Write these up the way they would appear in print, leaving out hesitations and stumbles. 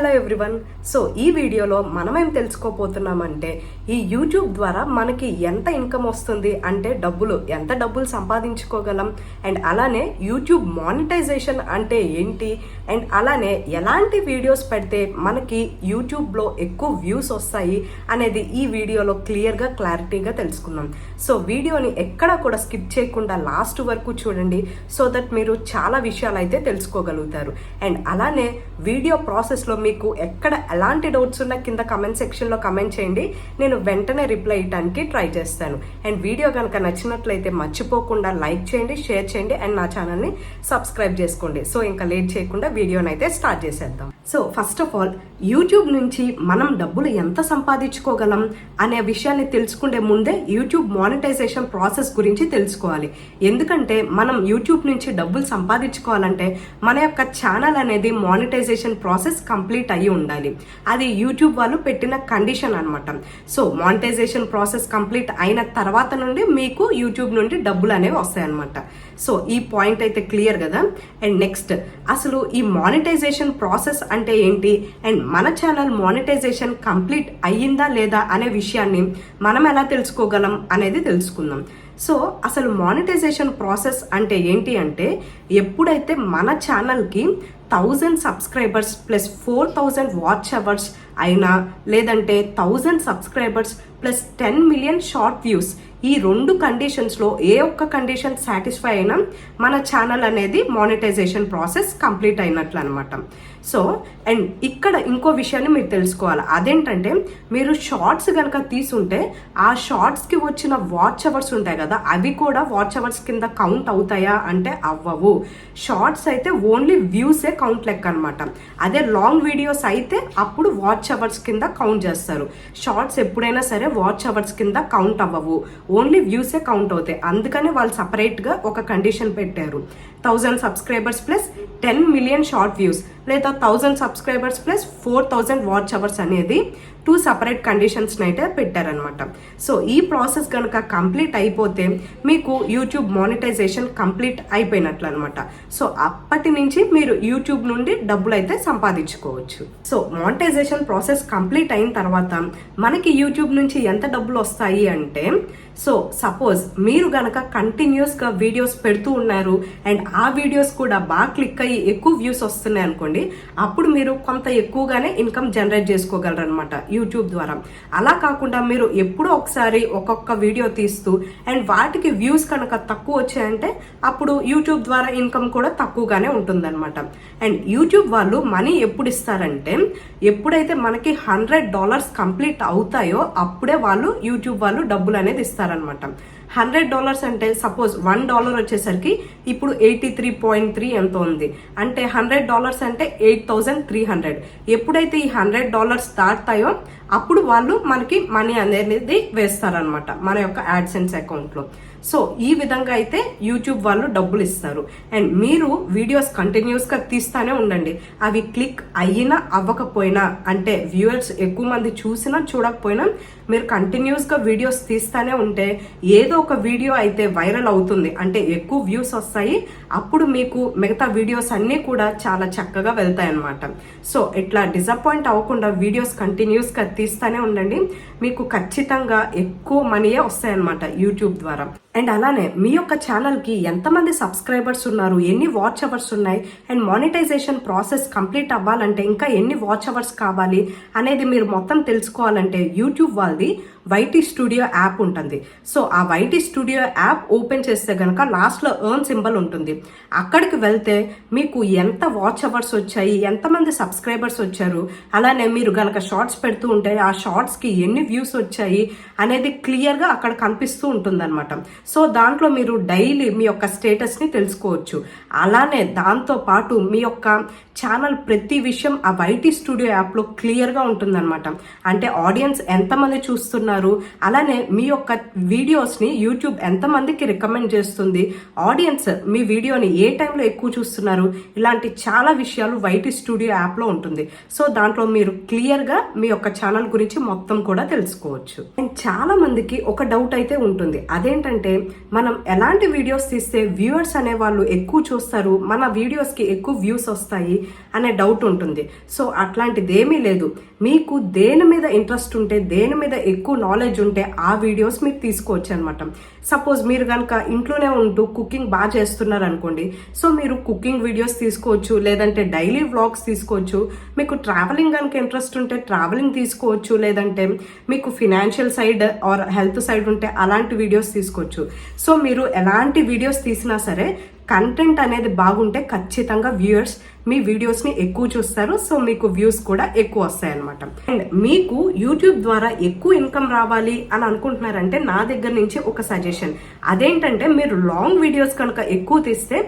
Hello everyone. So ఈ వీడియోలో మనమేం తెలుసుకోపోతున్నామంటే ఈ యూట్యూబ్ ద్వారా మనకి ఎంత ఇన్కమ్ వస్తుంది, అంటే ఎంత డబ్బులు సంపాదించుకోగలం, అండ్ అలానే యూట్యూబ్ మానిటైజేషన్ అంటే ఏంటి, అండ్ అలానే ఎలాంటి వీడియోస్ పెడితే మనకి యూట్యూబ్లో ఎక్కువ వ్యూస్ వస్తాయి అనేది ఈ వీడియోలో క్లారిటీగా తెలుసుకుందాం. సో వీడియోని ఎక్కడా కూడా స్కిప్ చేయకుండా లాస్ట్ వరకు చూడండి, సో దట్ మీరు చాలా విషయాలు అయితే తెలుసుకోగలుగుతారు. అండ్ అలానే వీడియో ప్రాసెస్లో మీకు ఎక్కడ ఎలాంటి డౌట్స్ ఉన్నా కింద కమెంట్ సెక్షన్లో కమెంట్ చేయండి, నేను వెంటనే రిప్లై ఇవ్వడానికి ట్రై చేస్తాను. అండ్ వీడియో కనుక నచ్చినట్లయితే మర్చిపోకుండా లైక్ చేయండి, షేర్ చేయండి, అండ్ నా ఛానల్ని సబ్స్క్రైబ్ చేసుకోండి. సో ఇంకా లేట్ చేయకుండా వీడియోని అయితే స్టార్ట్ చేసేద్దాం. So first of all YouTube నుంచి మనం డబ్బులు ఎంత సంపాదించుకోగలం అనే విషయాన్ని తెలుసుకునే ముందే యూట్యూబ్ మానిటైజేషన్ ప్రాసెస్ గురించి తెలుసుకోవాలి. ఎందుకంటే మనం యూట్యూబ్ నుంచి డబ్బులు సంపాదించుకోవాలంటే మన యొక్క ఛానల్ అనేది మానిటైజేషన్ ప్రాసెస్ కంప్లీట్ అయ్యి ఉండాలి. అది యూట్యూబ్ వాళ్ళు పెట్టిన కండిషన్ అనమాట. సో మానిటైజేషన్ ప్రాసెస్ కంప్లీట్ అయిన తర్వాత నుండి మీకు యూట్యూబ్ నుండి డబ్బులు అనేవి వస్తాయన్నమాట. సో ఈ పాయింట్ అయితే క్లియర్ కదా. అండ్ నెక్స్ట్ అసలు ఈ మానిటైజేషన్ ప్రాసెస్ అంటే ఏంటి, అండ్ మన ఛానల్ మానిటైజేషన్ కంప్లీట్ అయ్యిందా లేదా అనే విషయాన్ని మనం ఎలా తెలుసుకోగలం అనేది తెలుసుకుందాం. సో అసలు మానిటైజేషన్ ప్రాసెస్ అంటే ఏంటి అంటే, ఎప్పుడైతే మన ఛానల్కి 1000 సబ్స్క్రైబర్స్ ప్లస్ 4000 వాచ్ అవర్స్ అయినా, లేదంటే 1000 subscribers plus 10 million short views, ఈ రెండు కండిషన్స్లో ఏ ఒక్క కండిషన్ సాటిస్ఫై అయినా మన ఛానల్ అనేది మానిటైజేషన్ ప్రాసెస్ కంప్లీట్ అయినట్లు అనమాట. సో అండ్ ఇక్కడ ఇంకో విషయాన్ని మీరు తెలుసుకోవాలి. అదేంటంటే, మీరు షార్ట్స్ కనుక తీసుంటే ఆ షార్ట్స్కి వచ్చిన వాచ్ అవర్స్ ఉంటాయి కదా, అవి కూడా వాచ్ అవర్స్ కింద కౌంట్ అవుతాయా అంటే అవ్వవు. షార్ట్స్ అయితే ఓన్లీ వ్యూసే కౌంట్ లెక్క అనమాట. అదే లాంగ్ వీడియోస్ అయితే అప్పుడు వాచ్ అవర్స్ కింద కౌంట్ చేస్తారు. షార్ట్స్ ఎప్పుడైనా సరే వాచ్ అవర్స్ కింద కౌంట్ అవ్వవు, ఓన్లీ వ్యూసే కౌంట్ అవుతాయి. అందుకని వాళ్ళు సపరేట్గా ఒక కండిషన్ పెట్టారు. 1000 subscribers plus 10 million short views, లేదా 1000 సబ్స్క్రైబర్స్ ప్లస్ 4000 వాచ్ అవర్స్ అనేది 2 సపరేట్ కండిషన్స్ అయితే పెట్టారనమాట. సో ఈ ప్రాసెస్ కనుక కంప్లీట్ అయిపోతే మీకు యూట్యూబ్ మానిటైజేషన్ కంప్లీట్ అయిపోయినట్లు అనమాట. సో అప్పటి నుంచి మీరు యూట్యూబ్ నుండి డబ్బులు అయితే సంపాదించుకోవచ్చు. సో మానిటైజేషన్ ప్రాసెస్ కంప్లీట్ అయిన తర్వాత మనకి యూట్యూబ్ నుంచి ఎంత డబ్బులు వస్తాయి అంటే, సో సపోజ్ మీరు గనక కంటిన్యూస్గా వీడియోస్ పెడుతూ ఉన్నారు అండ్ ఆ వీడియోస్ కూడా బాగా క్లిక్ అయ్యి ఎక్కువ వ్యూస్ వస్తున్నాయి అనుకోండి, అప్పుడు మీరు కొంత ఎక్కువగానే ఇన్కమ్ జనరేట్ చేసుకోగలరు అనమాట యూట్యూబ్ ద్వారా. అలా కాకుండా మీరు ఎప్పుడో ఒకసారి ఒక్కొక్క వీడియో తీస్తూ అండ్ వాటికి వ్యూస్ కనుక తక్కువ వచ్చాయంటే అప్పుడు యూట్యూబ్ ద్వారా ఇన్కమ్ కూడా తక్కువగానే ఉంటుందన్నమాట. అండ్ యూట్యూబ్ వాళ్ళు మనీ ఎప్పుడు ఇస్తారంటే, ఎప్పుడైతే మనకి $100 కంప్లీట్ అవుతాయో అప్పుడే యూట్యూబ్ వాళ్ళు డబ్బులు అనేది ఇస్తారనమాట. $100 అంటే సపోజ్ $1 వచ్చేసరికి ఇప్పుడు 83.3 ఎంత ఉంది అంటే, $100 అంటే 8300. ఎప్పుడైతే ఈ $100 దాటుతాయో అప్పుడు వాళ్ళు మనకి మనీ అనేది వేస్తారనమాట మన యొక్క యాడ్సెన్స్ అకౌంట్లో. సో ఈ విధంగా అయితే యూట్యూబ్ వాళ్ళు డబ్బులు ఇస్తారు. అండ్ మీరు వీడియోస్ కంటిన్యూస్గా తీస్తానే ఉండండి. అవి క్లిక్ అయినా అవ్వకపోయినా, అంటే వ్యూవర్స్ ఎక్కువ మంది చూసినా చూడకపోయినా మీరు కంటిన్యూస్గా వీడియోస్ తీస్తానే ఉంటే ఏదో ఒక వీడియో అయితే వైరల్ అవుతుంది, అంటే ఎక్కువ వ్యూస్ వస్తాయి. అప్పుడు మీకు మిగతా వీడియోస్ అన్నీ కూడా చాలా చక్కగా వెళ్తాయి అన్నమాట. సో ఇట్లా డిసప్పాయింట్ అవ్వకుండా వీడియోస్ కంటిన్యూస్గా తీస్తానే ఉండండి, మీకు ఖచ్చితంగా ఎక్కువ మనీయే వస్తాయన్నమాట యూట్యూబ్ ద్వారా. అండ్ అలానే మీ యొక్క ఛానల్కి ఎంతమంది సబ్స్క్రైబర్స్ ఉన్నారు, ఎన్ని వాచ్ అవర్స్ ఉన్నాయి, అండ్ మానిటైజేషన్ ప్రాసెస్ కంప్లీట్ అవ్వాలంటే ఇంకా ఎన్ని వాచ్ అవర్స్ కావాలి అనేది మీరు మొత్తం తెలుసుకోవాలంటే యూట్యూబ్ వాళ్ళది వైటీ స్టూడియో యాప్ ఉంటుంది. సో ఆ వైటీ స్టూడియో యాప్ ఓపెన్ చేస్తే కనుక లాస్ట్లో ఎర్న్ సింబల్ ఉంటుంది. అక్కడికి వెళ్తే మీకు ఎంత వాచ్ అవర్స్ వచ్చాయి, ఎంతమంది సబ్స్క్రైబర్స్ వచ్చారు, అలానే మీరు కనుక షార్ట్స్ పెడుతూ ఉంటే ఆ షార్ట్స్కి ఎన్ని వ్యూస్ వచ్చాయి అనేది క్లియర్గా అక్కడ కనిపిస్తూ ఉంటుంది అనమాట. సో దాంట్లో మీరు డైలీ మీ యొక్క స్టేటస్ని తెలుసుకోవచ్చు. అలానే దాంతో పాటు మీ యొక్క ఛానల్ ప్రతి విషయం ఆ వైటీ స్టూడియో యాప్లో క్లియర్గా ఉంటుందన్నమాట. అంటే ఆడియన్స్ ఎంతమంది చూస్తున్నారు, చూస్తున్నారు, అలానే మీ యొక్క వీడియోస్ని యూట్యూబ్ ఎంతమందికి రికమెండ్ చేస్తుంది, ఆడియన్స్ మీ వీడియోని ఏ టైంలో ఎక్కువ చూస్తున్నారు, ఇలాంటి చాలా విషయాలు వైటీ స్టూడియో యాప్లో ఉంటుంది. సో దాంట్లో మీరు క్లియర్గా మీ యొక్క ఛానల్ గురించి మొత్తం కూడా తెలుసుకోవచ్చు. అండ్ చాలా మందికి ఒక డౌట్ అయితే ఉంటుంది, అదేంటంటే మనం ఎలాంటి వీడియోస్ తీస్తే వ్యూవర్స్ అనే వాళ్ళు ఎక్కువ చూస్తారు, మన వీడియోస్కి ఎక్కువ వ్యూస్ వస్తాయి అనే డౌట్ ఉంటుంది. సో అట్లాంటిది ఏమీ లేదు. మీకు దేని మీద ఇంట్రెస్ట్ ఉంటే, దేని మీద ఎక్కువ నాలెడ్జ్ ఉంటే ఆ వీడియోస్ మీరు తీసుకోవచ్చు అనమాట. సపోజ్ మీరు కనుక ఇంట్లోనే ఉంటూ కుకింగ్ బాగా చేస్తున్నారు అనుకోండి, సో మీరు కుకింగ్ వీడియోస్ తీసుకోవచ్చు, లేదంటే డైలీ వ్లాగ్స్ తీసుకోవచ్చు. మీకు ట్రావెలింగ్ కనుక ఇంట్రెస్ట్ ఉంటే ట్రావెలింగ్ తీసుకోవచ్చు, లేదంటే మీకు financial side or health side ఉంటే అలాంటి వీడియోస్ తీసుకోవచ్చు. సో మీరు ఎలాంటి వీడియోస్ తీసినా సరే కంటెంట్ అనేది బాగుంటే ఖచ్చితంగా వ్యూయర్స్ మీ వీడియోస్ని ఎక్కువ చూస్తారు. సో మీకు వ్యూస్ కూడా ఎక్కువ వస్తాయి అనమాట. అండ్ మీకు యూట్యూబ్ ద్వారా ఎక్కువ ఇన్కమ్ రావాలి అని అనుకుంటున్నారంటే నా దగ్గర నుంచి ఒక సజెషన్, అదేంటంటే మీరు లాంగ్ వీడియోస్ కనుక ఎక్కువ తీస్తే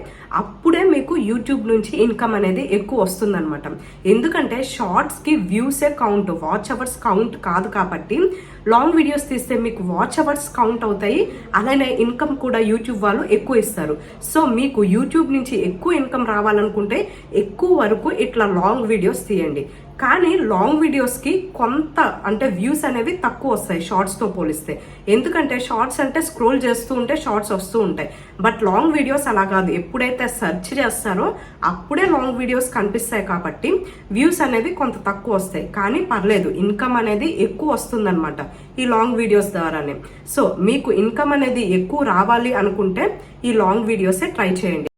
అప్పుడే మీకు యూట్యూబ్ నుంచి ఇన్కమ్ అనేది ఎక్కువ వస్తుంది అనమాట. ఎందుకంటే షార్ట్స్కి వ్యూసే కౌంట్, వాచ్ అవర్స్ కౌంట్ కాదు. కాబట్టి లాంగ్ వీడియోస్ తీస్తే మీకు వాచ్ అవర్స్ కౌంట్ అవుతాయి, అలానే ఇన్కమ్ కూడా యూట్యూబ్ వాళ్ళు ఎక్కువ ఇస్తారు. సో మీకు యూట్యూబ్ నుంచి ఎక్కువ ఇన్కమ్ రావాలనుకుంటే ఎక్కువ వరకు ఇట్లా లాంగ్ వీడియోస్ తీయండి. కానీ లాంగ్ వీడియోస్కి కొంత అంటే వ్యూస్ అనేవి తక్కువ వస్తాయి షార్ట్స్తో పోలిస్తే. ఎందుకంటే షార్ట్స్ అంటే స్క్రోల్ చేస్తూ ఉంటే షార్ట్స్ వస్తూ ఉంటాయి, బట్ లాంగ్ వీడియోస్ అలా కాదు. ఎప్పుడైతే సెర్చ్ చేస్తారో అప్పుడే లాంగ్ వీడియోస్ కనిపిస్తాయి, కాబట్టి వ్యూస్ అనేవి కొంత తక్కువ వస్తాయి. కానీ పర్లేదు, ఇన్కమ్ అనేది ఎక్కువ వస్తుందన్నమాట ఈ లాంగ్ వీడియోస్ ద్వారానే. సో మీకు ఇన్కమ్ అనేది ఎక్కువ రావాలి అనుకుంటే ఈ లాంగ్ వీడియోసే ట్రై చేయండి.